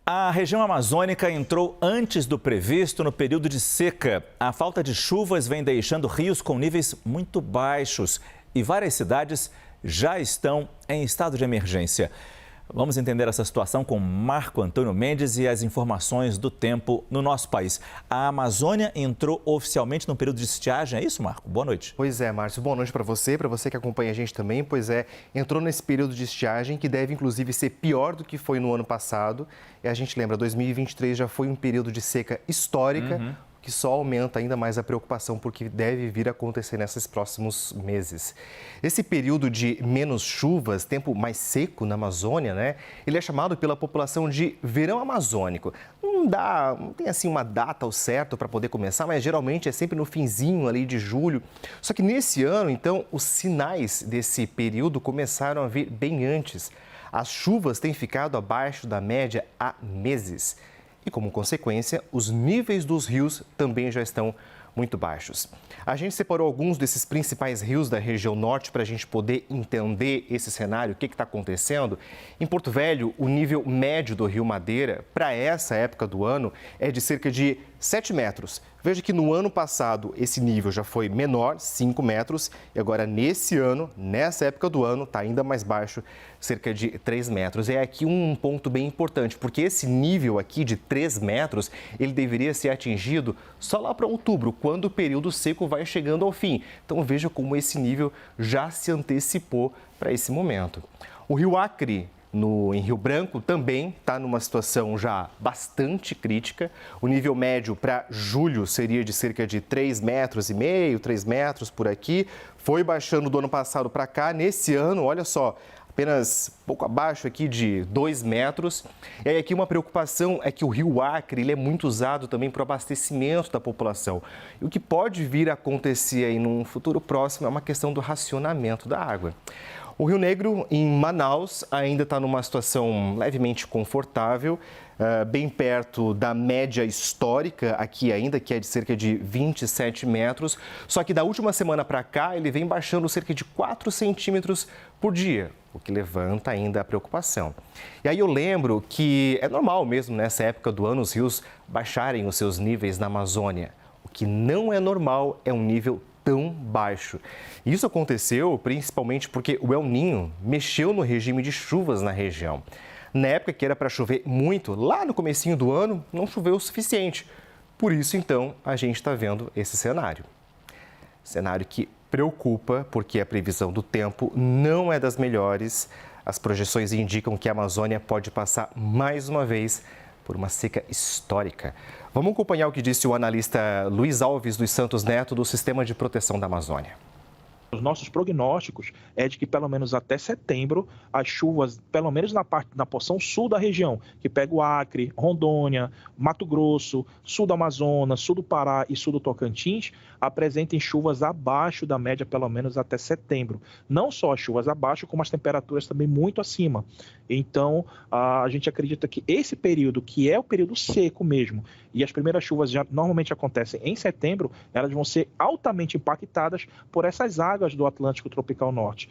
A região amazônica entrou antes do previsto no período de seca. A falta de chuvas vem deixando rios com níveis muito baixos e várias cidades já estão em estado de emergência. Vamos entender essa situação com Marco Antônio Mendes e as informações do tempo no nosso país. A Amazônia entrou oficialmente no período de estiagem, é isso, Marco? Boa noite. Pois é, Márcio. Boa noite para você que acompanha a gente também. Pois é, entrou nesse período de estiagem que deve, inclusive, ser pior do que foi no ano passado. E a gente lembra, 2023 já foi um período de seca histórica, que só aumenta ainda mais a preocupação por que deve vir a acontecer nesses próximos meses. Esse período de menos chuvas, tempo mais seco na Amazônia, né? Ele é chamado pela população de verão amazônico. Não tem assim uma data ao certo para poder começar, mas geralmente é sempre no finzinho ali de julho. Só que nesse ano, então, os sinais desse período começaram a vir bem antes. As chuvas têm ficado abaixo da média há meses. E, como consequência, os níveis dos rios também já estão muito baixos. A gente separou alguns desses principais rios da região norte para a gente poder entender esse cenário, o que está acontecendo. Em Porto Velho, o nível médio do rio Madeira, para essa época do ano, é de cerca de 7 metros. Veja que no ano passado esse nível já foi menor, 5 metros, e agora nesse ano, nessa época do ano, está ainda mais baixo, cerca de 3 metros. É aqui um ponto bem importante, porque esse nível aqui de 3 metros, ele deveria ser atingido só lá para outubro, quando o período seco vai chegando ao fim. Então veja como esse nível já se antecipou para esse momento. O rio Acre, em Rio Branco, também está numa situação já bastante crítica. O nível médio para julho seria de cerca de 3,5 metros, 3 metros por aqui. Foi baixando do ano passado para cá. Nesse ano, olha só, apenas pouco abaixo aqui de 2 metros. E aí aqui uma preocupação é que o rio Acre ele é muito usado também para o abastecimento da população. E o que pode vir a acontecer aí num futuro próximo é uma questão do racionamento da água. O Rio Negro, em Manaus, ainda está numa situação levemente confortável, bem perto da média histórica aqui ainda, que é de cerca de 27 metros. Só que da última semana para cá, ele vem baixando cerca de 4 centímetros por dia, o que levanta ainda a preocupação. E aí eu lembro que é normal mesmo nessa época do ano os rios baixarem os seus níveis na Amazônia. O que não é normal é um nível tão baixo. Isso aconteceu principalmente porque o El Niño mexeu no regime de chuvas na região. Na época que era para chover muito, lá no comecinho do ano, não choveu o suficiente. Por isso, então, a gente está vendo esse cenário. Cenário que preocupa porque a previsão do tempo não é das melhores. As projeções indicam que a Amazônia pode passar mais uma vez por uma seca histórica. Vamos acompanhar o que disse o analista Luiz Alves dos Santos Neto, do Sistema de Proteção da Amazônia. Os nossos prognósticos é de que pelo menos até setembro as chuvas, pelo menos na porção sul da região, que pega o Acre, Rondônia, Mato Grosso, sul do Amazonas, sul do Pará e sul do Tocantins, apresentem chuvas abaixo da média pelo menos até setembro. Não só as chuvas abaixo, como as temperaturas também muito acima. Então, a gente acredita que esse período, que é o período seco mesmo, e as primeiras chuvas já normalmente acontecem em setembro, elas vão ser altamente impactadas por essas águas do Atlântico Tropical Norte.